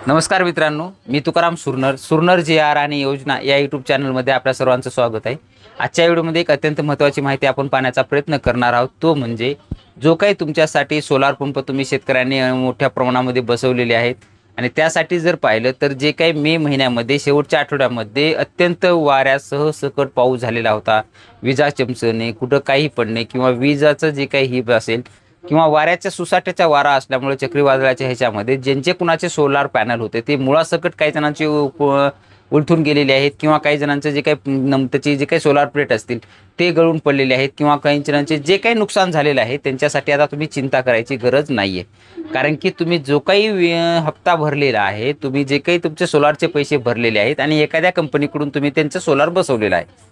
नमस्कार मित्रांनो, मी तुकाराम सुरनर जे आर आणि योजना या यूट्यूब चॅनलमध्ये आपल्या सर्वांचं स्वागत आहे। आजच्या व्हिडिओमध्ये एक अत्यंत महत्त्वाची माहिती आपण पाहण्याचा प्रयत्न करणार आहोत। तो म्हणजे जो काही तुमच्यासाठी सोलार पंप तुम्ही शेतकऱ्यांनी मोठ्या प्रमाणामध्ये बसवलेले आहेत आणि त्यासाठी जर पाहिलं तर जे काही मे महिन्यामध्ये शेवटच्या आठवड्यामध्ये अत्यंत वाऱ्यासह सकट पाऊस झालेला होता, विजा चमचणे, कुठं काही पडणे किंवा विजाचं जे काही ही असेल किंवा वाऱ्याच्या सुसाट्याचा वारा असल्यामुळे चक्रीवादळाच्या ह्याच्यामध्ये ज्यांचे कुणाचे सोलार पॅनल होते ते मुळासकट काही जणांची उलटून गेलेले आहेत किंवा काही जणांचं जे काही त्याची जे काही सोलार प्लेट असतील ते गळून पडलेले आहेत किंवा काही जणांचे जे काही नुकसान झालेलं आहे त्यांच्यासाठी आता तुम्ही चिंता करायची गरज नाही आहे। कारण की तुम्ही जो काही हप्ता भरलेला आहे, तुम्ही जे काही तुमचे सोलारचे पैसे भरलेले आहेत आणि एखाद्या कंपनीकडून तुम्ही त्यांचं सोलार बसवलेलं आहे,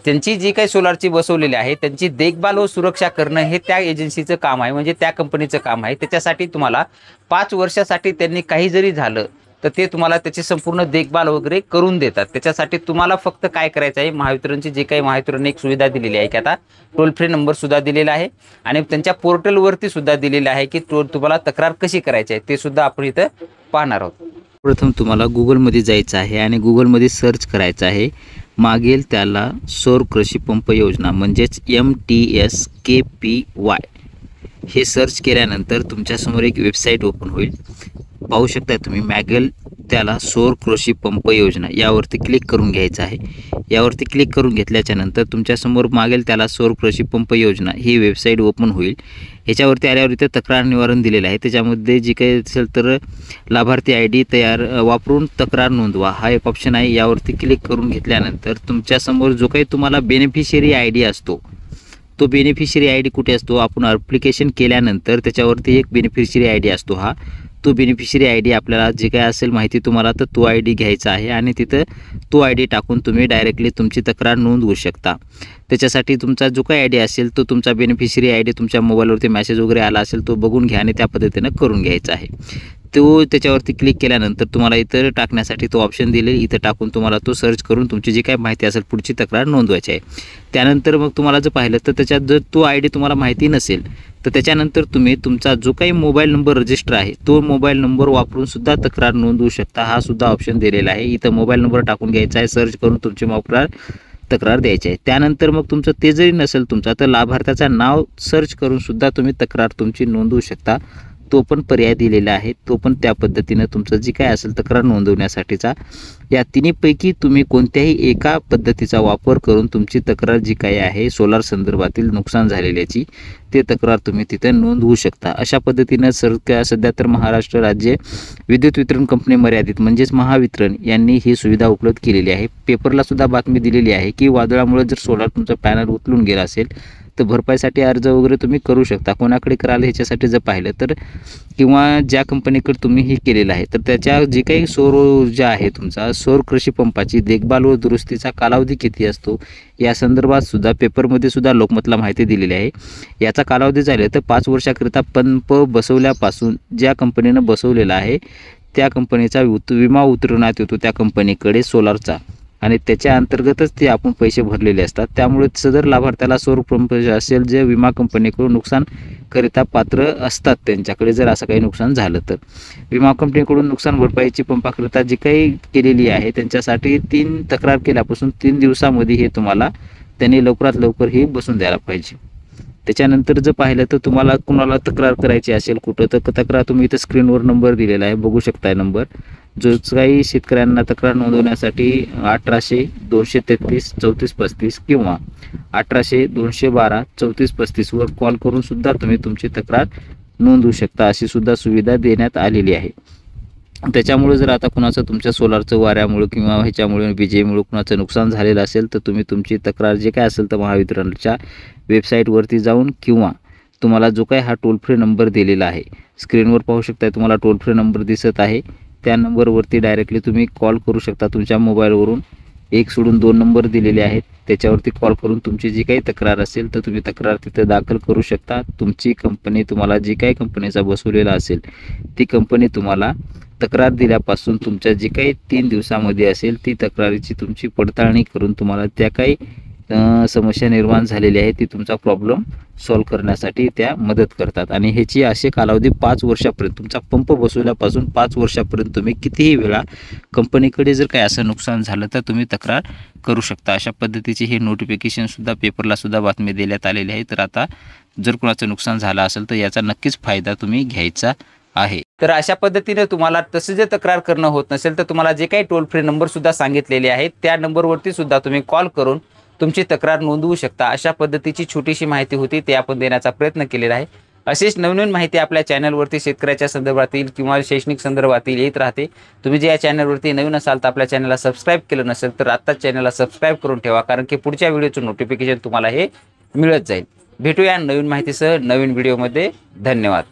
त्यांची जी काही सोलारची बसवलेली आहे त्यांची देखभाल व सुरक्षा करणं हे त्या एजन्सीचं काम आहे, म्हणजे त्या कंपनीचं काम आहे। त्याच्यासाठी तुम्हाला 5 वर्षासाठी त्यांनी काही जरी झालं तर ते तुम्हाला त्याची संपूर्ण देखभाल वगैरे करून देतात। त्याच्यासाठी तुम्हाला फक्त काय करायचं आहे, महावितरणची जे काही महावितरण एक सुविधा दिलेली आहे की आता टोल फ्री नंबर सुद्धा दिलेला आहे आणि त्यांच्या पोर्टलवरती सुद्धा दिलेलं आहे की तुम्हाला तक्रार कशी करायची आहे ते सुद्धा आपण इथं पाहणार आहोत। प्रथम तुम्हाला गूगलमध्ये जायचं आहे आणि गूगलमध्ये सर्च करायचं आहे मागेल त्याला सौर कृषी पंप योजना म्हणजेच MTSKPY। हे सर्च केल्यानंतर तुमच्यासमोर एक वेबसाईट ओपन होईल। पाहू शकता तुम्ही मागेल त्याला सौर कृषी पंप योजना यावरती क्लिक करून घ्यायचं आहे। यावरती क्लिक करून घेतल्याच्या नंतर तुमच्यासमोर मागेल त्याला सौर कृषी पंप योजना ही वेबसाईट ओपन होईल। ह्याच्यावरती आल्यावर इथे तक्रार निवारण दिलेलं आहे। त्याच्यामध्ये जी काही असेल तर लाभार्थी ID तयार वापरून तक्रार नोंदवा हा एक ऑप्शन आहे। यावरती क्लिक करून घेतल्यानंतर तुमच्यासमोर जो काही तुम्हाला बेनिफिशियरी ID असतो तो बेनिफिशियरी ID कुठे असतो, आपण ॲप्लिकेशन केल्यानंतर त्याच्यावरती एक बेनिफिशियरी ID असतो। तो बेनिफिशियरी ID आपल्याला जे काय असेल माहिती तुम्हाला तर तो ID घ्यायचा आहे आणि तिथं तो ID टाकून तुम्ही डायरेक्टली तुमची तक्रार नोंदवू शकता। त्याच्यासाठी तुमचा जो काही ID असेल तो तुमचा बेनिफिशियरी ID तुमच्या मोबाईलवरती मेसेज वगैरे आला असेल तो बघून घ्या आणि त्या पद्धतीनं करून घ्यायचा आहे। तो त्याच्यावरती क्लिक केल्यानंतर तुम्हाला इथं टाकण्यासाठी तो ऑप्शन दिले, इथं टाकून तुम्हाला तो सर्च करून तुमची जी काही माहिती असेल पुढची तक्रार नोंदवायची आहे। त्यानंतर मग तुम्हाला जर पाहिलं तर त्याच्यात जर तो ID तुम्हाला माहिती नसेल तर त्याच्यानंतर तुम्ही तुमचा जो काही मोबाईल नंबर रजिस्टर आहे तो मोबाईल नंबर वापरून सुद्धा तक्रार नोंदवू शकता। हा सुद्धा ऑप्शन दिलेला आहे। इथं मोबाईल नंबर टाकून घ्यायचा आहे, सर्च करून तुमची तक्रार द्यायची आहे। त्यानंतर मग तुमचं ते जरी नसेल तुमचा तर लाभार्थ्याचं नाव सर्च करून सुद्धा तुम्ही तक्रार तुमची नोंदवू शकता। तो पण पर्याय दिलेला आहे। तो पण त्या पद्धतीनं तुमचं जी काय असेल तक्रार नोंदवण्यासाठीचा या तिन्हीपैकी तुम्ही कोणत्याही एका पद्धतीचा वापर करून तुमची तक्रार जी काही आहे सोलार संदर्भातील नुकसान झालेल्याची ते तक्रार तुम्ही तिथे नोंदवू शकता। अशा पद्धतीनं सध्या तर महाराष्ट्र राज्य विद्युत वितरण कंपनी मर्यादित म्हणजेच महावितरण यांनी ही सुविधा उपलब्ध केलेली आहे। पेपरला सुद्धा बातमी दिलेली आहे की वादळामुळे जर सोलार तुमचा पॅनल उचलून गेला असेल तर भरपाईसाठी अर्ज वगैरे तुम्ही करू शकता। कोणाकडे कराल ह्याच्यासाठी जर पाहिलं तर किंवा ज्या कंपनीकडे तुम्ही हे केलेलं आहे तर त्याच्या जी काही सौर ऊर्जा आहे तुमचा सौर कृषी पंपाची देखभाल व दुरुस्तीचा कालावधी किती असतो या संदर्भात सुद्धा पेपरमध्ये सुद्धा लोकमतला माहिती दिलेली आहे। याचा कालावधी झाले तर 5 वर्षाकरिता पंप बसवल्यापासून ज्या कंपनीनं बसवलेला आहे त्या कंपनीचा विमा उतरवण्यात येतो त्या कंपनीकडे सोलारचा आणि त्याच्या अंतर्गतच ते आपण पैसे भरलेले असतात। त्यामुळे सदर लाभार्थ्याला सौर पंप असेल जे विमा कंपनीकडून नुकसान करिता पात्र असतात त्यांच्याकडे जर असं काही नुकसान झालं तर विमा कंपनीकडून नुकसान भरपाईची पंपाकरिता जी काही केलेली आहे त्यांच्यासाठी 3 तक्रार केल्यापासून 3 दिवसामध्ये हे तुम्हाला त्यांनी लवकरात लवकर हे बसून द्यायला पाहिजे। त्याच्यानंतर जर पाहिलं तर तुम्हाला कुणाला तक्रार करायची असेल कुठं तर तक्रार तुम्ही इथं स्क्रीनवर नंबर दिलेला आहे, बघू शकताय नंबर। जो काही शेतकऱ्यांना तक्रार नोंदवण्यासाठी 1800 233 34 35 किंवा 1800 212 34 35 वर कॉल करून सुद्धा तुम्ही तुमची तक्रार नोंदवू शकता। अशी सुद्धा सुविधा देण्यात आलेली आहे। त्याच्यामुळे जर आता कुणाचं तुमच्या सोलारचं वाऱ्यामुळे किंवा ह्याच्यामुळे विजेमुळे कुणाचं नुकसान झालेलं असेल तर तुम्ही तुमची तक्रार जे काय असेल तर महावितरणच्या वेबसाईटवरती जाऊन किंवा तुम्हाला जो काही हा टोल फ्री नंबर दिलेला आहे स्क्रीनवर पाहू शकता, तुम्हाला टोल फ्री नंबर दिसत आहे त्या नंबरवरती डायरेक्टली तुम्ही कॉल करू शकता। तुमच्या मोबाईलवरून 1 सोडून 2 नंबर दिलेले आहेत त्याच्यावरती कॉल करून तुमची जी काही तक्रार असेल तर तुम्ही तक्रार तिथे दाखल करू शकता। तुमची कंपनी तुम्हाला जी काही कंपनीचा बसवलेला असेल ती कंपनी तुम्हाला तक्रार दिल्यापासून तुमच्या जी काही 3 दिवसामध्ये असेल ती तक्रारीची तुमची पडताळणी करून तुम्हाला त्या काही समस्या निर्माण झालेली आहे ती तुमचा प्रॉब्लेम सॉल्व्ह करण्यासाठी त्या मदत करतात. आणि ह्याची असे कालावधी 5 वर्षापर्यंत, तुमचा पंप बसवल्यापासून 5 वर्षापर्यंत तुम्ही कितीही वेळा कंपनीकडे जर काही असं नुकसान झालं तर तुम्ही तक्रार करू शकता. अशा पद्धतीचे हे नोटिफिकेशनसुद्धा पेपरलासुद्धा बातमी देण्यात आलेली आहे. तर आता जर कोणाचं नुकसान झालं असेल तर याचा नक्कीच फायदा तुम्ही घ्यायचा आहे. तर अशा पद्धतीने तुम्हाला तसे जे तक्रार करणं होत नसेल तर तुम्हाला जे काही टोल फ्री नंबर सुद्धा सांगितलेले आहेत त्या नंबरवरती सुद्धा तुम्ही कॉल करून तुमची तक्रार नोंदवू शकता. अशा पद्धतीची छोटीशी माहिती होती ती आपण देण्याचा प्रयत्न केलेला आहे. अशीच नवीन माहिती आपल्या चॅनलवरती शेतकऱ्याच्या संदर्भातील किंवा शैक्षणिक संदर्भातील येत राहते. तुम्ही जे या चॅनलवरती नवीन असाल तर आपल्या चॅनलला सबस्क्राईब केलं नसेल तर आत्ताच चॅनलला सबस्क्राईब करून ठेवा, कारण की पुढच्या व्हिडिओचं नोटिफिकेशन तुम्हाला हे मिळत जाईल. भेटूया नवीन माहितीसह नवीन व्हिडिओमध्ये. धन्यवाद.